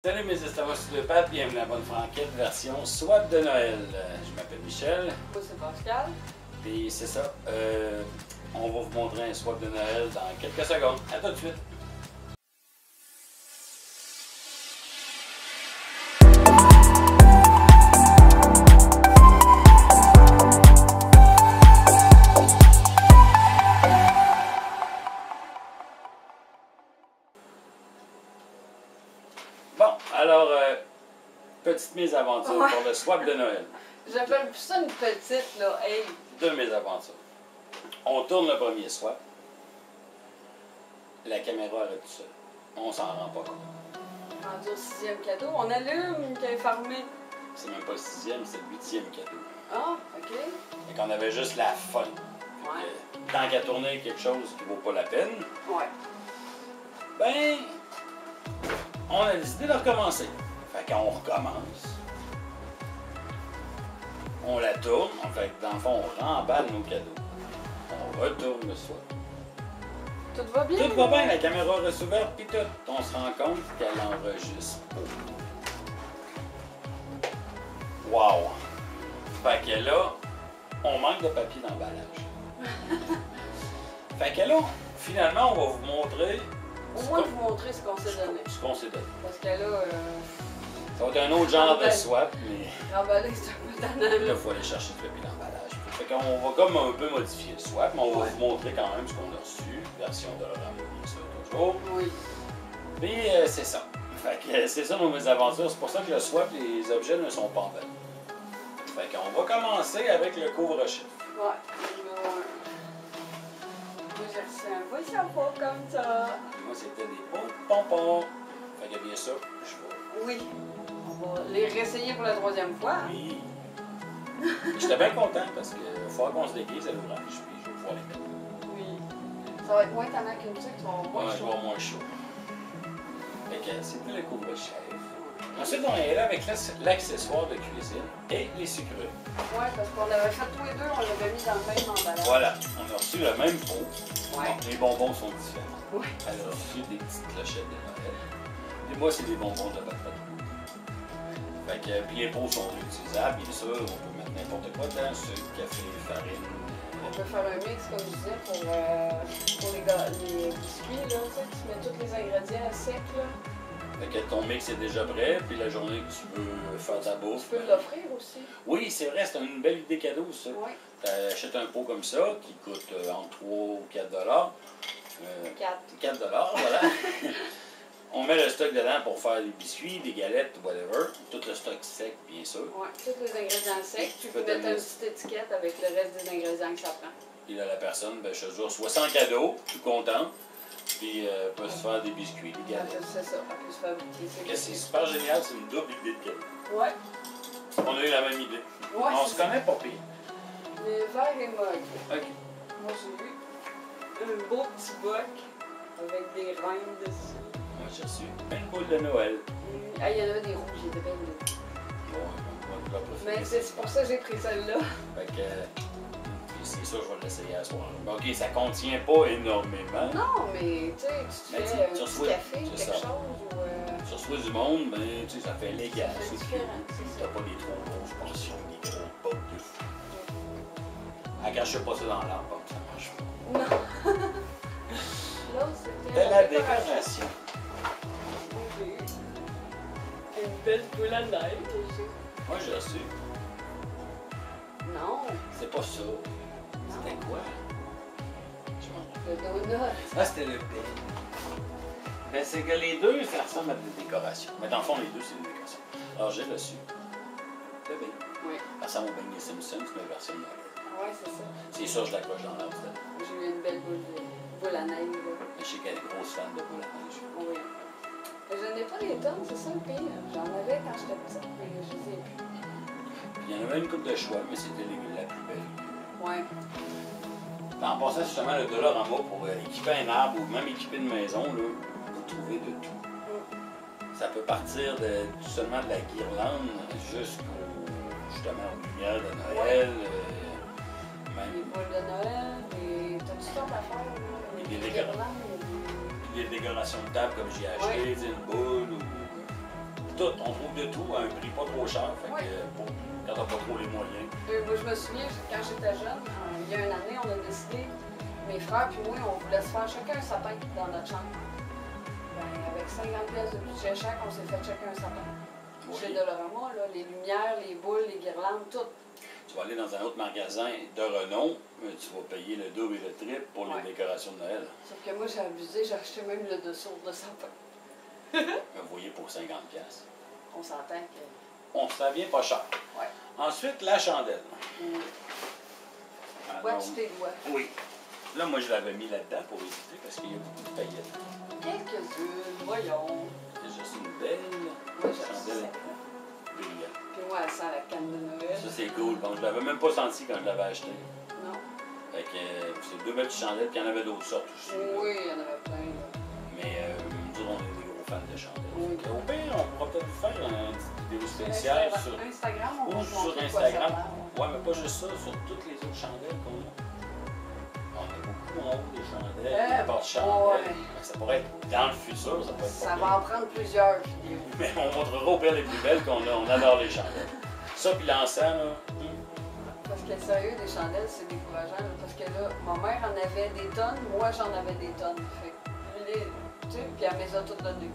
Salut mes estomacopathes, bienvenue à la Bonne Franquette version swap de Noël. Je m'appelle Michel. Moi c'est Pascal. Puis c'est ça, on va vous montrer un swap de Noël dans quelques secondes. À tout de suite. Bon, alors, petite mésaventure pour le swap de Noël. J'appelle plus ça une petite, là. Hey! Deux mésaventures. On tourne le premier swap. La caméra arrête tout seul. On s'en rend pas compte. Rendu au 6e cadeau. On allume qui est fermé. C'est même pas le 6e, c'est le 8e cadeau. Ah, ok. Fait qu'on avait juste la fin. Ouais. Tant qu'à tourner quelque chose qui vaut pas la peine, Ouais. ben, on a décidé de recommencer. Fait qu'on recommence. On la tourne. En fait, dans le fond, on remballe nos cadeaux. On retourne le swap. Tout va bien? Tout va bien, la caméra reste ouverte, puis tout. On se rend compte qu'elle enregistre. Wow! Fait que là, on manque de papier d'emballage. Fait que là, finalement, on va vous montrer. Au moins vous montrer ce qu'on s'est donné. Ce qu'on s'est donné. Parce que là, Ça va être un autre genre de swap, mais remballer c'est un peu là, tannant. il faut aller chercher le papier d'emballage. Fait qu'on va comme un peu modifier le swap, mais on va vous montrer quand même ce qu'on a reçu. Version de Laurent, bien sûr, toujours. Oui. Puis c'est ça. Fait que c'est ça nos mésaventures. C'est pour ça que le swap, les objets ne sont pas en belle. Fait qu'on va commencer avec le couvre-chef. Ouais. Numéro 1. Moi j'ai reçu un beau chapeau comme ça. Moi, c'était des beaux pompons. Fait que bien sûr, je vais. Oui. On va les réessayer pour la 3e fois. Oui. J'étais bien content parce qu'il va falloir qu'on se déguise à l'ouvrage, puis je vais pouvoir les mettre. Oui. Ça va être moins tannant qu'une musique, tu vas avoir moins Ouais, je vais chaud. avoir moins chaud. Fait que c'était le couvre-chef. Ensuite, on est là avec l'accessoire de cuisine et les sucreries. Ouais, parce qu'on l'avait fait tous les deux, on l'avait mis dans le même emballage. Voilà, on a reçu le même pot. Ouais. Bon, les bonbons sont différents. Ouais. Elle a reçu des petites clochettes de Noël. Et moi, c'est des bonbons de Batman. Fait que, puis les pots sont réutilisables, bien sûr. On peut mettre n'importe quoi dedans, sucre, café, farine. On peut faire un mix, comme je disais, pour les biscuits, là, tu sais, tu mets tous les ingrédients secs, là. Fait que ton mix est déjà prêt, puis la journée que tu veux faire ta bouffe. Tu peux l'offrir aussi. Oui, c'est vrai, c'est une belle idée cadeau, ça. Oui. Tu achètes un pot comme ça, qui coûte entre 3 ou 4 $. 4. 4 $, voilà. On met le stock dedans pour faire des biscuits, des galettes, whatever. Tout le stock sec, bien sûr. Oui, tous les ingrédients secs. Tu Tu peux peux mettre donner- une petite étiquette avec le reste des ingrédients que ça prend. Puis là, la personne, ben, je te jure, soit sans cadeau, tout content. Puis peut se faire des biscuits, des galettes. C'est ça, elle peut se fabriquer. Que c'est super génial, c'est une double idée de cadeau. Ouais. On a eu la même idée. Ouais, On c'est se ça. connaît pas pire. Les verres et mugs. OK. Moi, j'ai eu un beau petit boc avec des reines dessus. Moi, j'ai reçu une boule de Noël. Ah, il y en avait des rouges, il était belle. Bon, moi, je vais Mais préférer c'est pour ça que j'ai pris celle-là. Fait que, puis c'est ça, je vais l'essayer à soir. OK, ça contient pas énormément. Non, mais tu sais, tu Mais fais tu un petit reçois- café, c'est quelque ça. chose ou. Sur soi du monde, ben, tu sais, ça fait légal. Ça fait c'est différent, plus- c'est T'as ça. pas des trop grosses portions, des gros pots de fou. Elle cache pas ça dans l'arbre, ça marche pas. Non. Là, c'était. De la décoration. Une belle boule à neige aussi. Moi, j'ai reçu. Non, C'est pas ça. C'était quoi? Je m'en rappelle. le donut. Ah, c'était le pain. Ben, c'est que les deux, ça ressemble à des décorations. Mais dans le fond, les deux, c'est des décorations. Alors, j'ai reçu le bain. Oui. Ça ressemble au bain des Simpsons, c'est une version de Noël. Ouais, c'est ça. C'est ça, je l'accroche dans l'arbre. J'ai eu une belle boule à neige. Là. Je sais qu'elle est grosse fan de boule à neige. Oui. Mais je n'ai pas des tonnes, c'est ça le pire. J'en avais quand j'étais petite, mais je les ai plus. Puis, il y en avait une coupe de choix, mais c'était la plus belle. Ouais. En passant justement le dollar en bas pour équiper un arbre ou même équiper une maison, là, vous trouvez de tout. Ça peut partir seulement de la guirlande jusqu'au justement aux lumières de Noël. Les Même boules de Noël, et t'as toutes sortes d'affaires. Là. Et des Les décorations. guirlandes, des décorations de table comme j'ai acheté, tu sais, une boule ou tout, on trouve de tout à un prix pas trop cher, fait que, bon, quand t'as pas trop les moyens. Moi, je me souviens, quand j'étais jeune, il y a une année, on a décidé, mes frères et moi, on voulait se faire chacun un sapin dans notre chambre. Ben, avec 50 pièces de budget chaque, on s'est fait chacun un sapin. Oui. Chez Dolorama, là, les lumières, les boules, les guirlandes, tout. Tu vas aller dans un autre magasin de renom, mais tu vas payer le double et le triple pour les décorations de Noël. Sauf que moi, j'ai abusé, j'ai acheté même le dessous de sapin. Vous voyez pour 50$. On s'entend que... On ça vient pas cher. Ouais. Ensuite, la chandelle. Watch tes doigts. Oui. Là, moi, je l'avais mis là-dedans pour éviter parce qu'il y a beaucoup de paillettes. Quelques-unes, voyons. C'est juste une belle chandelle brillante. Puis moi, elle sent la canne de Noël. Ça, c'est cool. Bon, je l'avais même pas senti quand je l'avais acheté. Non. Fait que c'est 2 belles chandelles, puis il y en avait d'autres sortes aussi. Oui, il y en avait plein. Là. Mais nous, on est des gros fans de chandelles. Oui. Au pire, on pourra peut-être vous faire une petite vidéo spéciale sur Instagram, on va ou vous sur montrer quoi ça Instagram. a l'air. Ouais, mais pas juste ça, sur toutes les autres chandelles qu'on a. On a beaucoup en haut des chandelles, des porte-chandelles. Ça pourrait être dans le futur, ça peut être Ça va en prendre plusieurs vidéos. Mais on montrera au pire les plus belles qu'on a. On adore les chandelles. Ça, puis l'encens, là. Parce que sérieux, des chandelles, c'est décourageant. Là, parce que là, ma mère en avait des tonnes, moi j'en avais des tonnes. Fait que, tu sais, puis elle me les a toutes données.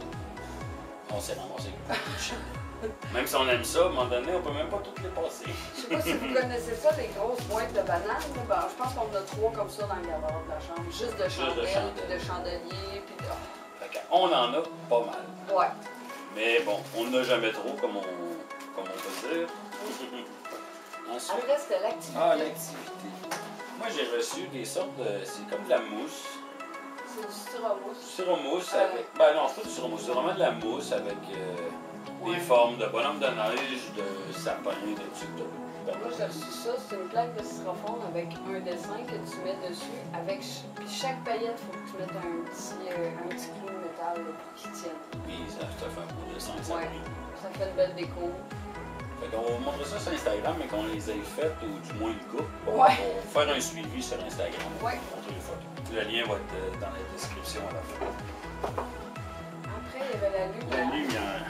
On s'est ramassé avec beaucoup de chandelles. Même si on aime ça, à un moment donné, on peut même pas toutes les passer. Je sais pas si vous connaissez ça, les grosses boîtes de bananes. Là. Ben, je pense qu'on en a 3 comme ça dans le garde-robe de la chambre. Juste de chandelles, puis de chandeliers, puis de... Fait qu'on en a pas mal. Ouais. Mais bon, on n'en a jamais trop, comme on peut dire. Ensuite, Après, c'était l'activité. ah, l'activité. Moi, j'ai reçu des sortes de... C'est comme de la mousse. C'est du styromousse. Styromousse avec... Ben non, c'est pas du styromousse, c'est vraiment de la mousse avec des formes de bonhomme de neige, de sapin, de trucs de... Moi, j'ai reçu ça. C'est une plaque de styrofoam avec un dessin que tu mets dessus. Puis chaque paillette, il faut que tu mettes un petit clou de métal là, pour qu'il tienne. Puis ça fait un beau dessin, ça Ouais. brille. Ça fait une belle déco. Fait qu'on va vous montrer ça sur Instagram, mais qu'on les ait faites, ou du moins une coupe. Ouais. On va faire un suivi sur Instagram. Ouais. Montrer les photos. Le lien va être dans la description à la fin. Après, il y avait la lumière. La lumière.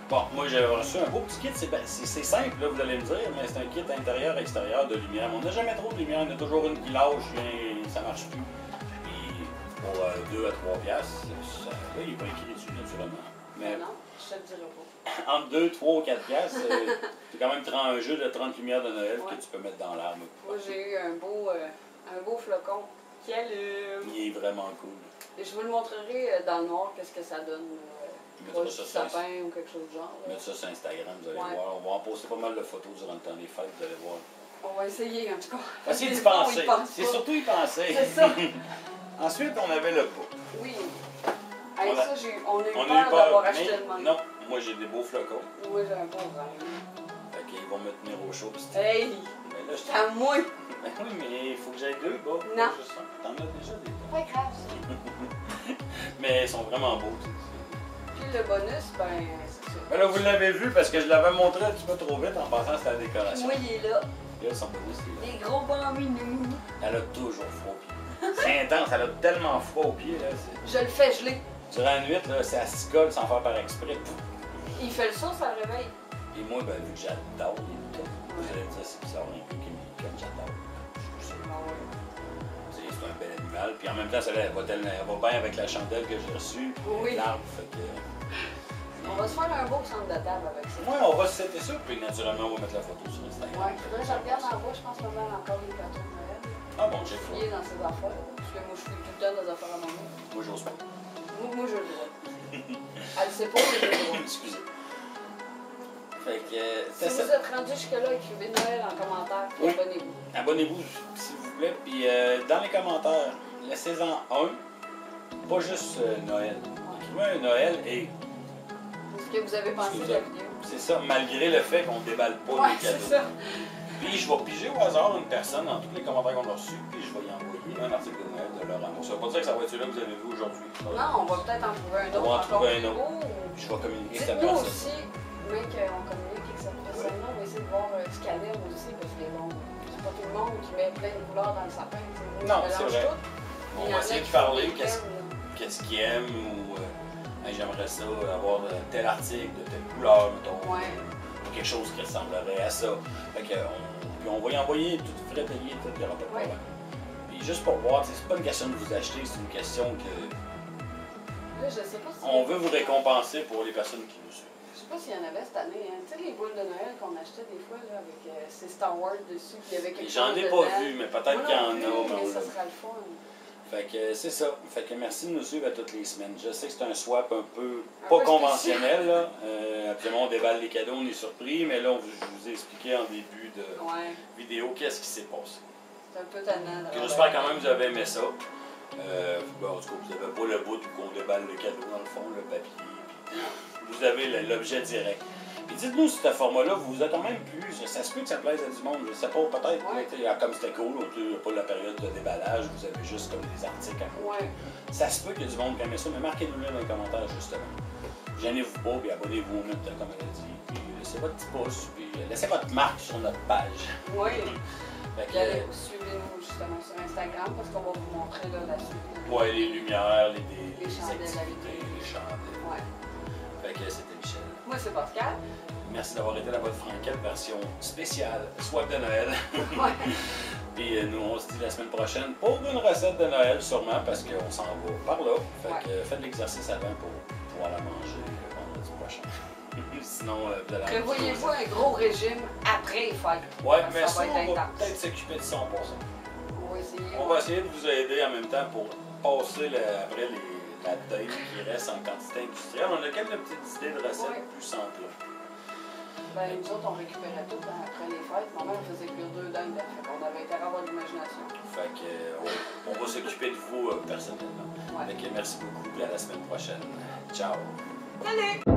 Bon, moi j'ai reçu un beau petit kit, c'est simple, là, vous allez me dire, mais c'est un kit intérieur-extérieur de lumière. On n'a jamais trop de lumière, il y en a toujours une qui lâche, ça marche plus. Puis pour 2 à 3 piastres, là, il n'est pas écrit dessus, naturellement. Mais Non, je te le dirai pas. entre 2, 3 ou 4 piastres, c'est quand même un jeu de 30 lumières de Noël Ouais. que tu peux mettre dans l'arbre. Moi, j'ai eu un beau flocon qui allume. Il est vraiment cool. Et je vous le montrerai dans le noir, qu'est-ce que ça donne. Mettra Pas ça du sur sapin ou quelque chose du genre. là. Mettre ça sur Instagram, vous allez Ouais. voir. On va en poster pas mal de photos durant le temps des fêtes, vous allez voir. On va essayer, en tout cas. Essayez d'y Des fois, on penser. y pense C'est pas. surtout y penser. C'est ça. Ensuite, on avait le pot. Oui. Hey, On a- ça, on a eu On a eu peur peur, d'avoir mais acheté le manque. non, moi j'ai des beaux flocons. Moi, j'ai un bon rêve. Fait qu'ils vont me tenir au chaud. Hey! Mais là, je C'est à moi! Ben oui, mais il faut que j'aille 2 bas. Non. Juste un. T'en as déjà des bas. Pas grave, ça. Mais ils sont vraiment beaux. Puis le bonus, ben, c'est ça. Ben là, vous l'avez vu parce que je l'avais montré un petit peu trop vite en pensant que c'était la décoration. Moi, il est là. Et là, son bonus, il est là. Les gros bons minous. Elle a toujours froid aux pieds. C'est intense, elle a tellement froid aux pieds. Là, Je le fais geler. durant la nuit, là, ça se colle sans faire par exprès. Il fait le saut, ça le réveille. Et moi, ben, vu que j'adore les boutons, vous allez me dire c'est bizarre un peu comme j'adore. Je trouve ça. Ah ouais. C'est un bel animal. Puis en même temps, elle va bien avec la chandelle que j'ai reçue. Oui. L'arbre, fait que... On va se faire un beau centre de table avec ça. Ouais, on va se setter ça, puis naturellement, on va mettre la photo sur Instagram. Ouais, faudrait que je regarde en bas, je pense qu'on a encore des plateaux de Noël. Ah bon, j'ai Fouiller dans ses affaires. Parce que moi, je fouille tout le temps dans les affaires à maman. Moi, j'ose pas. Moi, je le vois. Elle le sait pas, mais je le vois. Excusez. Fait que... Si vous êtes rendu jusque-là, écrivez Noël en commentaire, puis Oui. abonnez-vous. Abonnez-vous, s'il vous plaît. Puis dans les commentaires, laissez-en un. Pas juste Noël. Écrivez un Noël et... Ce que vous avez pensé de la vidéo. C'est ça, malgré le fait qu'on déballe pas Ouais, les cadeaux. c'est ça. Puis je vais piger au hasard une personne dans tous les commentaires qu'on a reçus, puis je vais y envoyer un article de Noël de leur amour. Ça veut pas dire que ça va être celui-là que vous avez vu aujourd'hui. Non, on va peut-être en trouver un On autre va en encore trouver un plus autre. beau. Puis je vais communiquer avec cette Dites-nous personne. aussi, même qu'on communique avec cette personne-là, on va essayer de voir ce qu'elle aime aussi, parce que bon, c'est pas tout le monde qui met plein de couleurs dans le sapin. tu sais. Moi, Non, je c'est mélange vrai. tout. On Il y va en a essayer de qui parler font des qu'est-ce qu'ils aiment ou Hey, j'aimerais ça, avoir tel article de telle couleur, mettons. Ouais. Quelque chose qui ressemblerait à ça. Fait que puis on va y envoyer tout frais payé, tout, il n'y aura pas de problème. Puis juste pour voir, c'est pas une question de vous acheter, c'est une question que. Là, je sais pas si. On veut vous récompenser pour les personnes qui nous suivent. Je sais pas s'il y en avait cette année. Hein. Tu sais, les boules de Noël qu'on achetait des fois, là, avec ces Star Wars dessus, puis il y avait quelque chose. J'en ai pas vu, mais peut-être qu'il y en a. Mais ça sera le fun. Fait que c'est ça. Fait que merci de nous suivre à toutes les semaines. Je sais que c'est un swap un peu pas conventionnel, là. Absolument, on déballe les cadeaux, on est surpris, mais là, je vous ai expliqué en début de vidéo qu'est-ce qui s'est passé. C'est un peu tannant. J'espère quand même que vous avez aimé ça. Bon, en tout cas, vous n'avez pas le bout où on déballe le cadeau dans le fond, le papier. Puis vous avez l'objet direct. Puis dites-nous si ce format-là vous a quand même plu. Ça se peut que ça plaise à du monde. Je sais pas, peut-être. Comme c'était cool, pas la période de déballage, vous avez juste comme des articles à côté. Ça se peut qu'il y a du monde qui aime ça, mais marquez-nous-le dans les commentaires, justement. Gênez-vous pas, puis abonnez-vous au minute, comme elle a dit. Puis laissez votre petit pouce, puis laissez votre marque sur notre page. Oui. Suivez-nous justement sur Instagram parce qu'on va vous montrer là, la suite. Ouais, les lumières, les chandelles, activités, les chandelles. Ouais. Fait que c'était Michel. Moi, c'est Pascal. Merci d'avoir été la bonne franquette, version spéciale, swap de Noël. Puis nous, on se dit la semaine prochaine pour une recette de Noël, sûrement, parce qu'on s'en va par là. Fait que faites l'exercice avant pour pouvoir la manger le vendredi prochain. Sinon, vous allez prévoyez-vous un gros régime après les fêtes. Ouais, mais ça, on va peut-être s'occuper de ça en passant. On va essayer de vous aider en même temps pour passer après la date qui reste en quantité industrielle. On a quelques petites idées de recettes plus simples. Ben, nous autres, on récupérait tout après les fêtes. Ma mère faisait cuire 2 dindes. On avait intérêt à avoir de l'imagination. Fait que, on va s'occuper de vous personnellement. Fait que merci beaucoup et à la semaine prochaine. Ciao! Salut!